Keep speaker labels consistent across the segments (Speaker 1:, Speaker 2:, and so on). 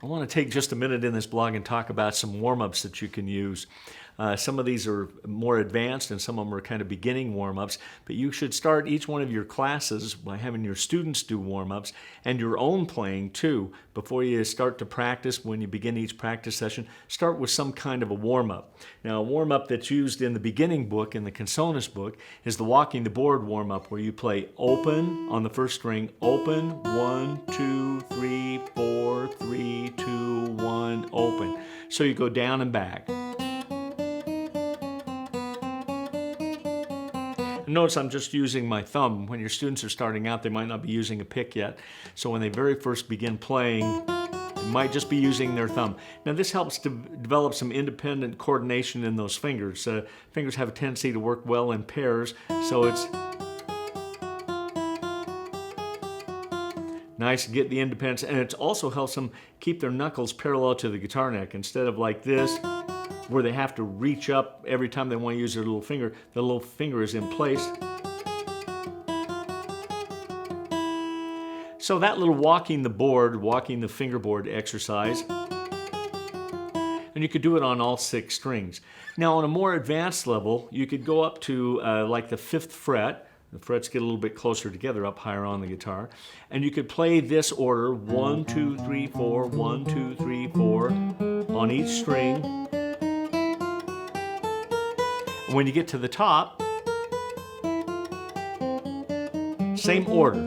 Speaker 1: I want to take just a minute in this blog and talk about some warm-ups that you can use. Some of these are more advanced and some of them are kind of beginning warm-ups, but you should start each one of your classes by having your students do warm-ups and your own playing too. Before you start to practice, when you begin each practice session, start with some kind of a warm-up. Now, a warm-up that's used in the beginning book, in the Consonus book, is the walking the board warm-up, where you play open on the first string, open, 1, 2, 3, 4, 3, 2, 1, open. So you go down and back. Notice I'm just using my thumb. When your students are starting out, they might not be using a pick yet. So when they very first begin playing, they might just be using their thumb. Now this helps to develop some independent coordination in those fingers. Fingers have a tendency to work well in pairs, so it's nice to get the independence, and it also helps them keep their knuckles parallel to the guitar neck instead of like this, where they have to reach up every time they want to use their little finger. The little finger is in place. So that little walking the board, walking the fingerboard exercise, and you could do it on all 6 strings. Now on a more advanced level, you could go up to like the 5th fret. The frets get a little bit closer together up higher on the guitar. And you could play this order, 1, 2, 3, 4, 1, 2, 3, 4, on each string. When you get to the top, same order.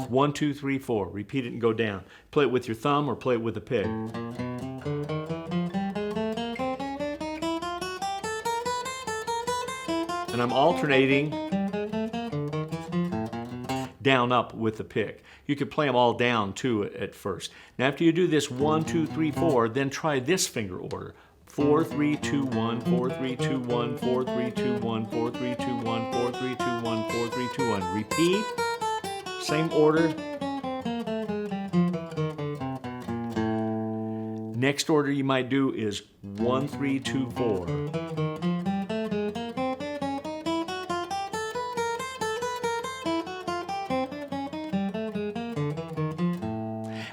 Speaker 1: 1, 2, 3, 4. Repeat it and go down. Play it with your thumb or play it with a pick. And I'm alternating down up with the pick. You could play them all down too at first. Now after you do this 1, 2, 3, 4, then try this finger order. 4, 3, 2, 1, 4, 3, 2, 1, 4, 3, 2, 1, 4, 3, 2, 1, 4, 3, 2, 1, 4, 3, 2, 1. Repeat. Same order. Next order you might do is 1, 3, 2, 4.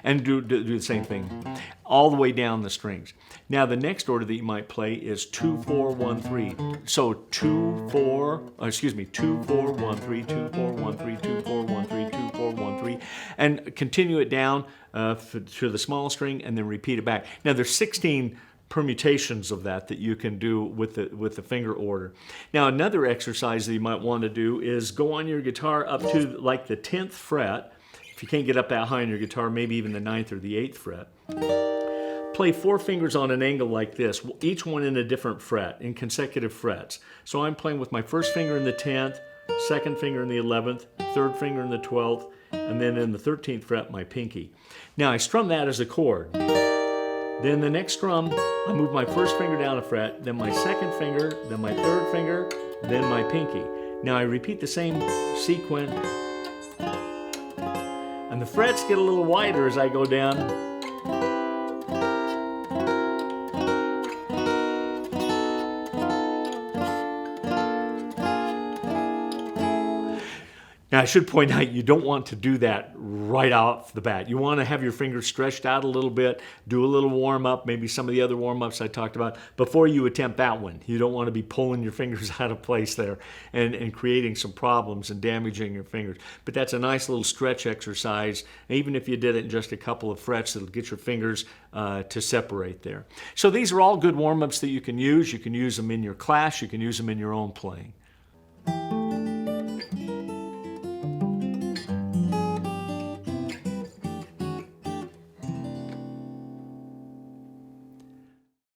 Speaker 1: And do the same thing all the way down the strings. Now the next order that you might play is 2, 4, 1, 3. So 2, 4, 2, 4, 1, 3, 2, 4, 1, 3, 2, 4, 1, 3, 2, 4, 1, 3, and continue it down to the small string and then repeat it back. Now there's 16 permutations of that you can do with the finger order. Now another exercise that you might want to do is go on your guitar up to like the 10th fret. If you can't get up that high on your guitar, maybe even the 9th or the 8th fret. Play 4 fingers on an angle like this, each one in a different fret, in consecutive frets. So I'm playing with my first finger in the 10th, second finger in the 11th, third finger in the 12th, and then in the 13th fret, my pinky. Now I strum that as a chord. Then the next strum, I move my first finger down a fret, then my second finger, then my third finger, then my pinky. Now I repeat the same sequence. And the frets get a little wider as I go down. Now I should point out you don't want to do that right off the bat. You want to have your fingers stretched out a little bit, do a little warm up, maybe some of the other warm ups I talked about, before you attempt that one. You don't want to be pulling your fingers out of place there and creating some problems and damaging your fingers. But that's a nice little stretch exercise. Even if you did it in just a couple of frets, it'll get your fingers to separate there. So these are all good warm ups that you can use. You can use them in your class, you can use them in your own playing.